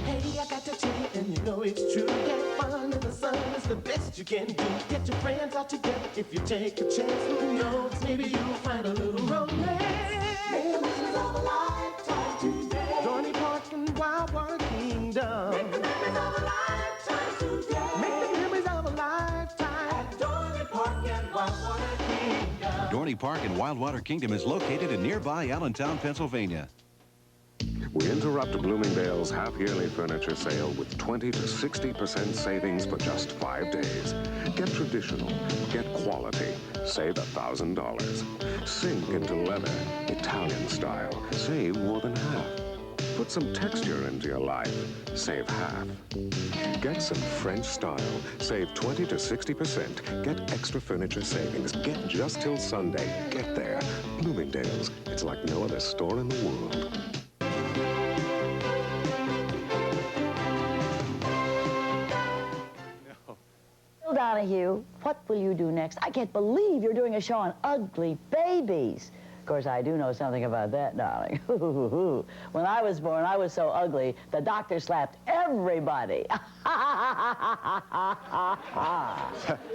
Hey, I got to tell you, and you know it's true. Get fun in the sun is the best you can do. Get your friends out together if you take a chance. Who knows, maybe you'll find a little romance. Memories of a lifetime today. Donahue Park and Wildwater Kingdom. Make the memories of a lifetime today. Make the memories of a lifetime at Donahue Park and Wildwater Kingdom. Donahue Park and Wildwater Kingdom is located in nearby Allentown, Pennsylvania. We interrupt Bloomingdale's half-yearly furniture sale with 20 to 60% savings for just 5 days. Get traditional, get quality, save $1,000. Sink into leather, Italian style, save more than half. Put some texture into your life, save half. Get some French style, save 20 to 60%. Get extra furniture savings. Get just till Sunday. Get there. Bloomingdale's, it's like no other store in the world. Donahue, what will you do next? I can't believe you're doing a show on ugly babies. Of course, I do know something about that, darling. When I was born, I was so ugly, the doctor slapped everybody.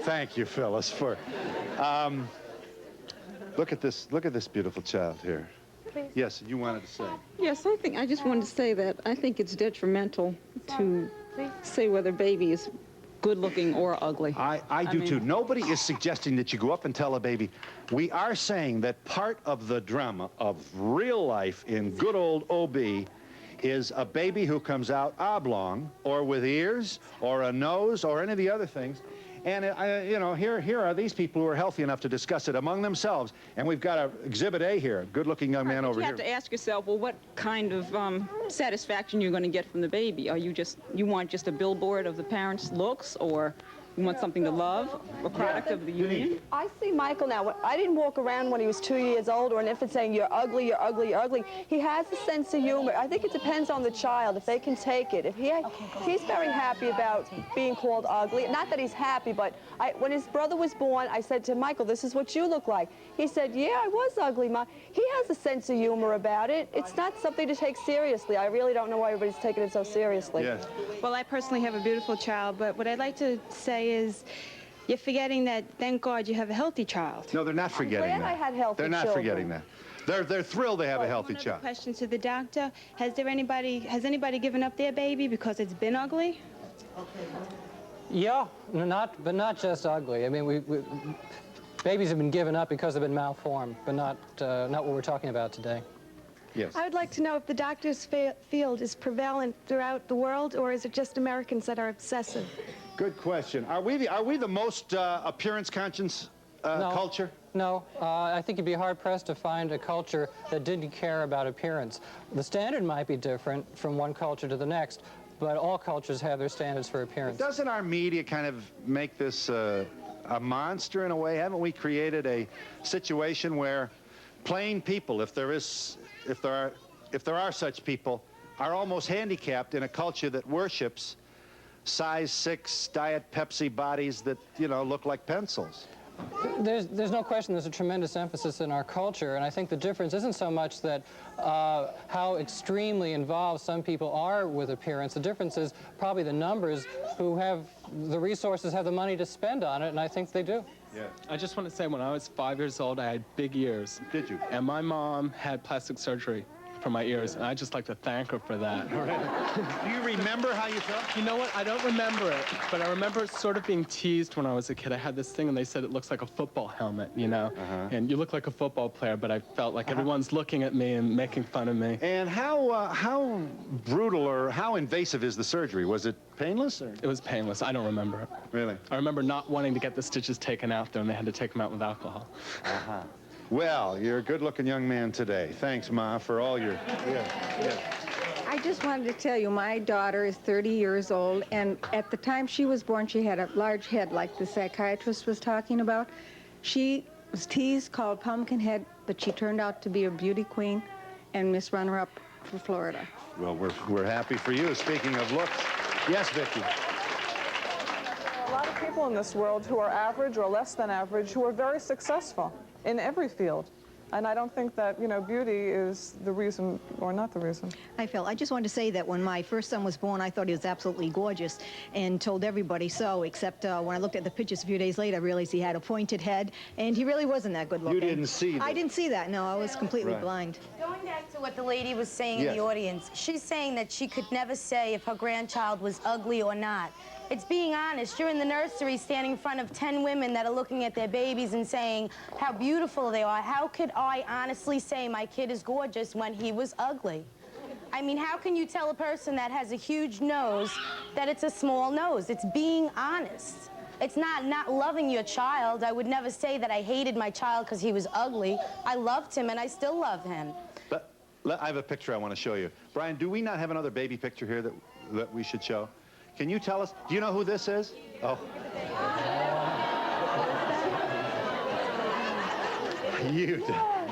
Thank you, Phyllis, for... look at this beautiful child here. Please. Yes, you wanted to say. Yes, I just wanted to say that I think it's detrimental to say whether baby is good-looking or ugly. I do too. Nobody is suggesting that you go up and tell a baby. We are saying that part of the drama of real life in good old OB is a baby who comes out oblong or with ears or a nose or any of the other things. And, you know, here are these people who are healthy enough to discuss it among themselves. And we've got Exhibit A here, a good-looking young man over here. You have to ask yourself, well, what kind of satisfaction you're going to get from the baby? Are you want just a billboard of the parents' looks, or you want something to love, a product of the union? I see Michael now. I didn't walk around when he was 2 years old or an infant saying, you're ugly, you're ugly, you're ugly. He has a sense of humor. I think it depends on the child, if they can take it. If he's very happy about being called ugly. Not that he's happy, but when his brother was born, I said to Michael, this is what you look like. He said, yeah, I was ugly, Ma. He has a sense of humor about it. It's not something to take seriously. I really don't know why everybody's taking it so seriously. Yes. Well, I personally have a beautiful child, but what I'd like to say is you're forgetting that, thank God, you have a healthy child. No, they're not forgetting that. I had healthy They're not children. forgetting that. They're thrilled they have a healthy One other child. question to the doctor: has anybody given up their baby because it's been ugly? Yeah, but not just ugly. I mean, babies have been given up because they've been malformed, but not what we're talking about today. Yes. I would like to know if the doctor's field is prevalent throughout the world, or is it just Americans that are obsessive? Good question. Are we the most appearance conscious culture? No, I think you'd be hard-pressed to find a culture that didn't care about appearance. The standard might be different from one culture to the next, but all cultures have their standards for appearance. Doesn't our media kind of make this a monster in a way? Haven't we created a situation where plain people, if there are such people, are almost handicapped in a culture that worships size 6 Diet Pepsi bodies that, you know, look like pencils? There's no question there's a tremendous emphasis in our culture, and I think the difference isn't so much that how extremely involved some people are with appearance. The difference is probably the numbers who have the resources, have the money to spend on it, and I think they do. Yeah. I just want to say, when I was 5 years old, I had big ears. Did you? And my mom had plastic surgery for my ears, and I'd just like to thank her for that. Do you remember how you felt? You know what? I don't remember it, but I remember sort of being teased when I was a kid. I had this thing, and they said it looks like a football helmet, you know? And you look like a football player, but I felt like everyone's looking at me and making fun of me. And how brutal or how invasive is the surgery? Was it painless? Or? It was painless. I don't remember it. Really? I remember not wanting to get the stitches taken out there, and they had to take them out with alcohol. Well, you're a good-looking young man today. Thanks, Ma, for all your... I just wanted to tell you, my daughter is 30 years old, and at the time she was born, she had a large head, like the psychiatrist was talking about. She was teased, called Pumpkinhead, but she turned out to be a beauty queen and Miss Runner-Up for Florida. Well, we're happy for you. Speaking of looks, yes, Vicki. A lot of people in this world who are average or less than average who are very successful in every field. And I don't think that, you know, beauty is the reason or not the reason. Hi, Phil. I just wanted to say that when my first son was born, I thought he was absolutely gorgeous and told everybody so, except when I looked at the pictures a few days later, I realized he had a pointed head, and he really wasn't that good looking. You didn't see that? I didn't see that, no. I was completely blind. Going back to what the lady was saying in Yes. the audience, she's saying that she could never say if her grandchild was ugly or not. It's being honest. You're in the nursery standing in front of 10 women that are looking at their babies and saying how beautiful they are. How could I honestly say my kid is gorgeous when he was ugly? I mean, how can you tell a person that has a huge nose that it's a small nose? It's being honest. It's not loving your child. I would never say that I hated my child because he was ugly. I loved him, and I still love him. I have a picture I want to show you. Brian, do we not have another baby picture here that we should show? Can you tell us? Do you know who this is? Oh.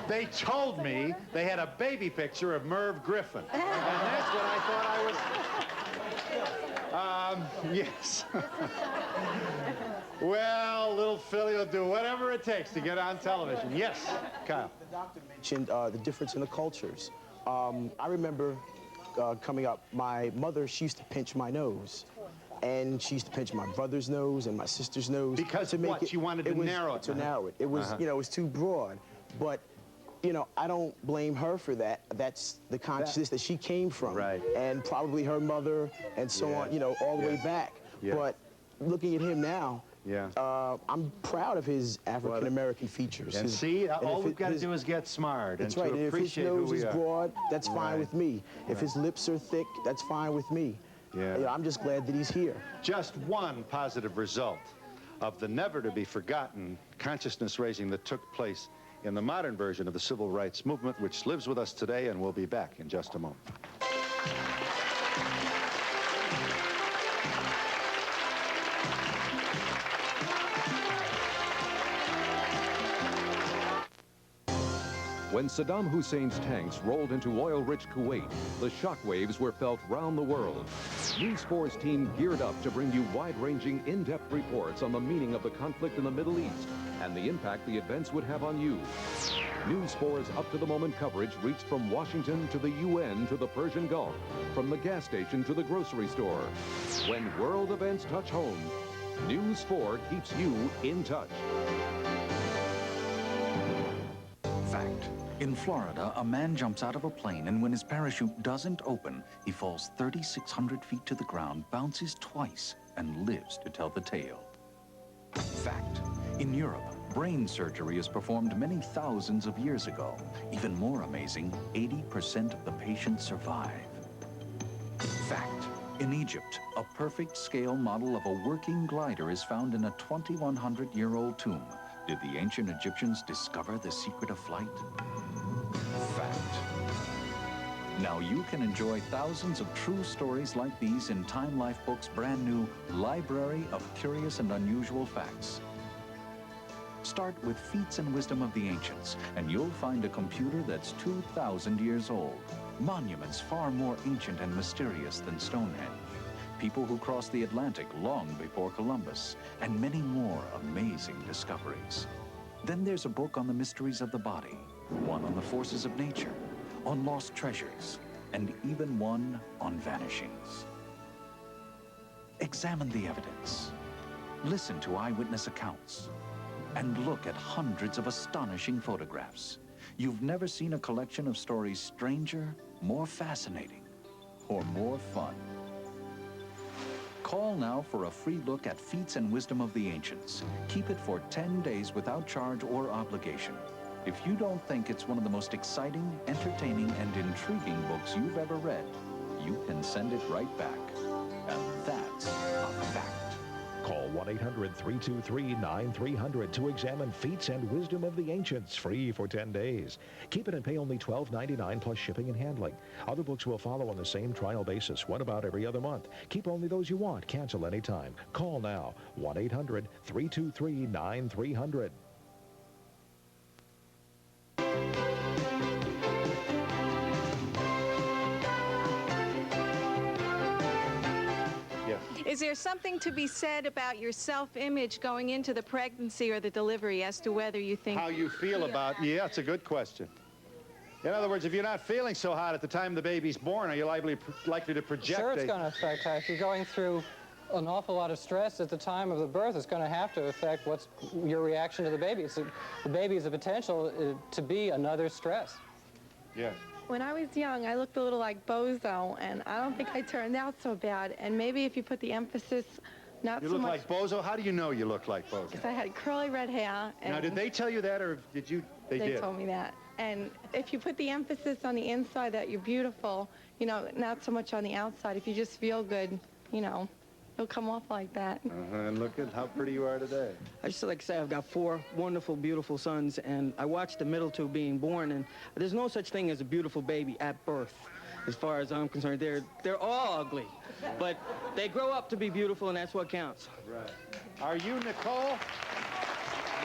They told me they had a baby picture of Merv Griffin. And that's what I thought I was... yes. Well, little Philly will do whatever it takes to get on television. Yes, Kyle. The doctor mentioned the difference in the cultures. I remember coming up, my mother, she used to pinch my nose. And she used to pinch my brother's nose and my sister's nose. Because to make what? She wanted to narrow it. To narrow it. It was, you know, it was too broad. But, you know, I don't blame her for that. That's the consciousness that she came from. Right. And probably her mother and so on, you know, all the way back. Yeah. But looking at him now, I'm proud of his African-American features. And see, all we've got to do is get smart and that's right. to appreciate who we are. If his nose is broad, that's fine Right. with me. If his lips are thick, that's fine with me. Yeah. You know, I'm just glad that he's here. Just one positive result of the never-to-be-forgotten consciousness raising that took place in the modern version of the civil rights movement, which lives with us today, and we'll be back in just a moment. When Saddam Hussein's tanks rolled into oil-rich Kuwait, the shockwaves were felt round the world. News 4's team geared up to bring you wide-ranging, in-depth reports on the meaning of the conflict in the Middle East and the impact the events would have on you. News 4's up-to-the-moment coverage reached from Washington to the UN to the Persian Gulf, from the gas station to the grocery store. When world events touch home, News 4 keeps you in touch. Fact. In Florida, a man jumps out of a plane, and when his parachute doesn't open, he falls 3,600 feet to the ground, bounces twice, and lives to tell the tale. Fact: in Europe, brain surgery is performed many thousands of years ago. Even more amazing, 80% of the patients survive. Fact: in Egypt, a perfect scale model of a working glider is found in a 2,100-year-old tomb. Did the ancient Egyptians discover the secret of flight? Fact. Now you can enjoy thousands of true stories like these in Time Life Books' brand new Library of Curious and Unusual Facts. Start with Feats and Wisdom of the Ancients, and you'll find a computer that's 2,000 years old. Monuments far more ancient and mysterious than Stonehenge. People who crossed the Atlantic long before Columbus, and many more amazing discoveries. Then there's a book on the mysteries of the body, one on the forces of nature, on lost treasures, and even one on vanishings. Examine the evidence, listen to eyewitness accounts, and look at hundreds of astonishing photographs. You've never seen a collection of stories stranger, more fascinating, or more fun. Call now for a free look at Feats and Wisdom of the Ancients. Keep it for 10 days without charge or obligation. If you don't think it's one of the most exciting, entertaining, and intriguing books you've ever read, you can send it right back. And that's a fact. Call 1-800-323-9300 to examine Feats and Wisdom of the Ancients, free for 10 days. Keep it and pay only $12.99 plus shipping and handling. Other books will follow on the same trial basis, one about every other month. Keep only those you want. Cancel anytime. Call now, 1-800-323-9300. Is there something to be said about your self-image going into the pregnancy or the delivery as to whether you think... How you feel about... Yeah, it's a good question. In other words, if you're not feeling so hot at the time the baby's born, are you likely to project... Sure, it's going to affect how. If you're going through an awful lot of stress at the time of the birth, it's going to have to affect what's your reaction to the baby. The baby has a potential to be another stress. Yes. When I was young, I looked a little like Bozo, and I don't think I turned out so bad. And maybe if you put the emphasis, not so much... You look like Bozo? How do you know you look like Bozo? Because I had curly red hair. And now, did they tell you that, or did you... They did. They told me that. And if you put the emphasis on the inside that you're beautiful, you know, not so much on the outside. If you just feel good, you know, it'll come off like that. And look at how pretty you are today. I just like to say I've got 4 wonderful, beautiful sons, and I watched the middle 2 being born, and there's no such thing as a beautiful baby at birth. As far as I'm concerned, they're all ugly, but they grow up to be beautiful, and that's what counts. Right. Are you Nicole?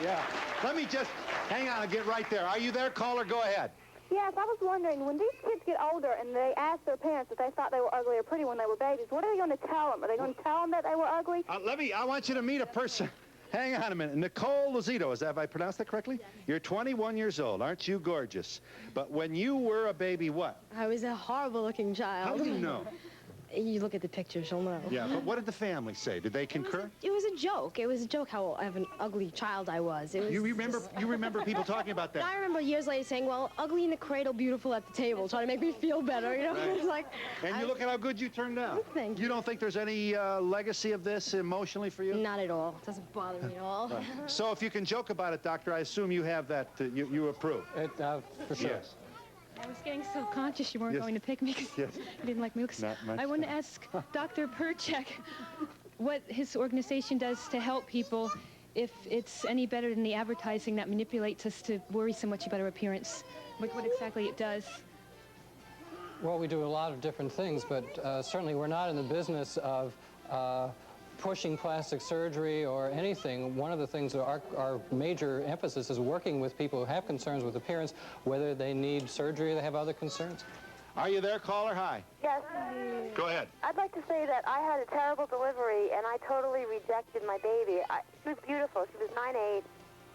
Yeah. Let me just, hang on, I'll get right there. Are you there, caller? Go ahead. Yes, I was wondering, when these kids get older and they ask their parents if they thought they were ugly or pretty when they were babies, what are they going to tell them? Are they going to tell them that they were ugly? I want you to meet a person. Hang on a minute. Nicole Lozito, have I pronounced that correctly? You're 21 years old. Aren't you gorgeous? But when you were a baby, what? I was a horrible-looking child. How do you know? You look at the pictures, you'll know. Yeah, but what did the family say? Did they concur? It was a joke. It was a joke how of an ugly child I was. It was you remember people talking about that? I remember years later saying, well, ugly in the cradle, beautiful at the table, trying to make me feel better, you know? Right. It was like... And you look at how good you turned out. Thank you. You don't think there's any legacy of this emotionally for you? Not at all. It doesn't bother me at all. Right. So if you can joke about it, doctor, I assume you have that, you approve. For sure. Yes. I was getting self-conscious you weren't going to pick me because you didn't like me. Not much. I want to ask Dr. Perchek what his organization does to help people, if it's any better than the advertising that manipulates us to worry so much about our appearance. What exactly it does. Well, we do a lot of different things, but certainly we're not in the business of pushing plastic surgery or anything. One of the things that our major emphasis is working with people who have concerns with appearance, whether they need surgery or they have other concerns. Are you there, caller? Hi. Yes. Go ahead. I'd like to say that I had a terrible delivery, and I totally rejected my baby. She was beautiful. She was 9'8".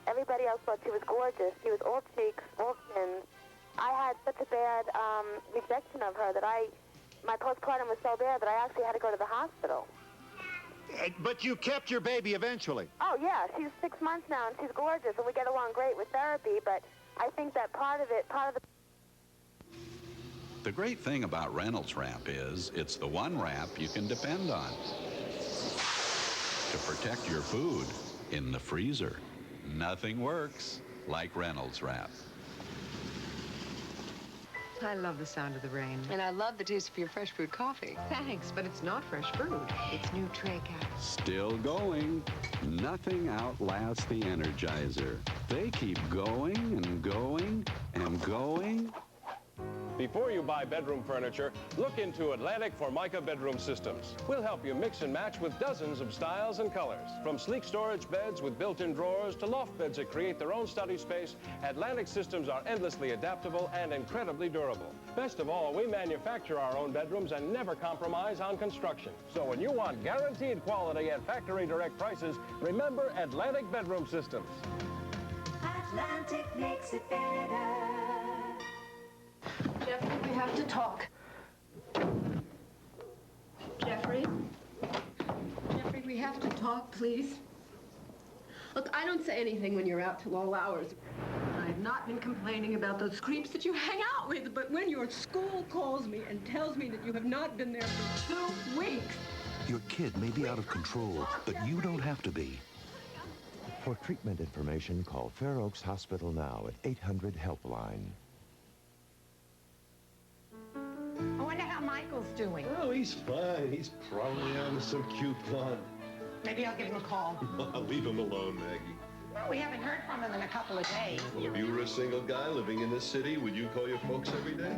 Everybody else thought she was gorgeous. She was all cheeks, all skin. I had such a bad rejection of her that my postpartum was so bad that I actually had to go to the hospital. But you kept your baby eventually. Oh, yeah. She's 6 months now, and she's gorgeous, and we get along great with therapy, but I think that part of the The great thing about Reynolds Wrap is it's the one wrap you can depend on to protect your food in the freezer. Nothing works like Reynolds Wrap. I love the sound of the rain. And I love the taste of your fresh brewed coffee. Thanks, but it's not fresh brewed. It's new Tray Cap. Still going. Nothing outlasts the Energizer. They keep going and going and going. Before you buy bedroom furniture, look into Atlantic Formica Bedroom Systems. We'll help you mix and match with dozens of styles and colors. From sleek storage beds with built-in drawers to loft beds that create their own study space, Atlantic systems are endlessly adaptable and incredibly durable. Best of all, we manufacture our own bedrooms and never compromise on construction. So when you want guaranteed quality at factory direct prices, remember Atlantic Bedroom Systems. Atlantic makes it better. Jeffrey, we have to talk. Jeffrey? Jeffrey, we have to talk, please. Look, I don't say anything when you're out till all hours. I have not been complaining about those creeps that you hang out with, but when your school calls me and tells me that you have not been there for 2 weeks... Your kid may be out of control, but you don't have to be. For treatment information, call Fair Oaks Hospital now at 800-HELP-LINE. I wonder how Michael's doing. Oh, he's fine. He's probably on some cute blonde. Maybe I'll give him a call. Leave him alone, Maggie. Well, we haven't heard from him in a couple of days. Well, if you were a single guy living in this city, would you call your folks every day?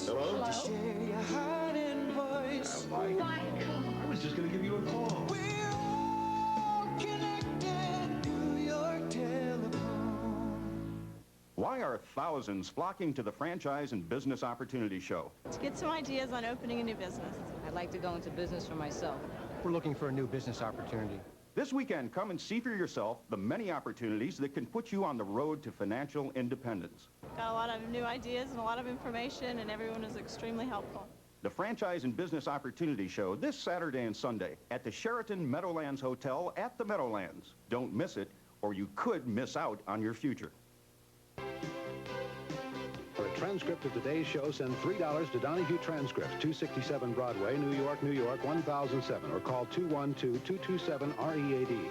Hello? To share your heart and voice. Mike. I was just going to give you a call. We're all connected through your telephone. Why are thousands flocking to the Franchise and Business Opportunity Show? To get some ideas on opening a new business. I'd like to go into business for myself. We're looking for a new business opportunity. This weekend, come and see for yourself the many opportunities that can put you on the road to financial independence. Got a lot of new ideas and a lot of information, and everyone is extremely helpful. The Franchise and Business Opportunity Show this Saturday and Sunday at the Sheraton Meadowlands Hotel at the Meadowlands. Don't miss it, or you could miss out on your future. For a transcript of today's show, send $3 to Donahue Transcript, 267 Broadway, New York, New York, 1007, or call 212-227-READ.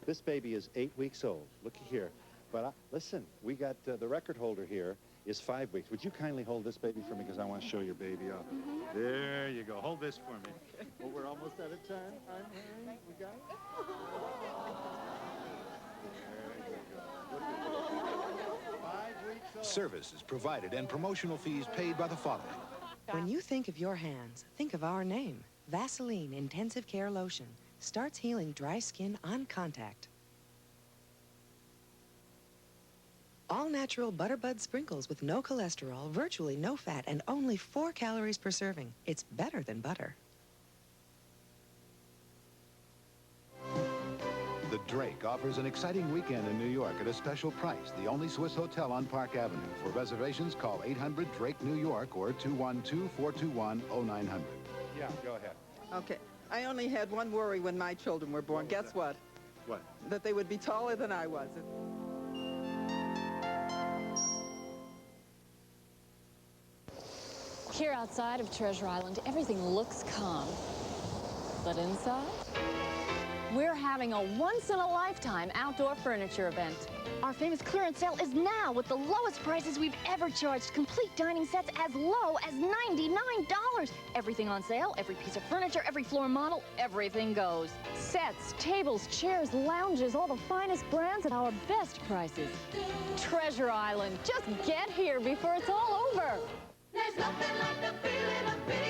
This baby is 8 weeks old. Looky here. But listen, we got the record holder here is 5 weeks. Would you kindly hold this baby for me, because I want to show your baby off. There you go. Hold this for me. Well, we're almost out of time. We got it? Service is provided and promotional fees paid by the following. When you think of your hands, think of our name. Vaseline Intensive Care Lotion starts healing dry skin on contact. All-natural Butterbud sprinkles with no cholesterol, virtually no fat, and only 4 calories per serving. It's better than butter. The Drake offers an exciting weekend in New York at a special price. The only Swiss hotel on Park Avenue. For reservations, call 800-DRAKE-NEW YORK or 212-421-0900. Yeah, go ahead. Okay. I only had one worry when my children were born. Guess what? What? That they would be taller than I was. Here outside of Treasure Island, everything looks calm. But inside, we're having a once-in-a-lifetime outdoor furniture event. Our famous clearance sale is now with the lowest prices we've ever charged. Complete dining sets as low as $99. Everything on sale, every piece of furniture, every floor model, everything goes. Sets, tables, chairs, lounges, all the finest brands at our best prices. Treasure Island, just get here before it's all over. There's nothing like the feeling of being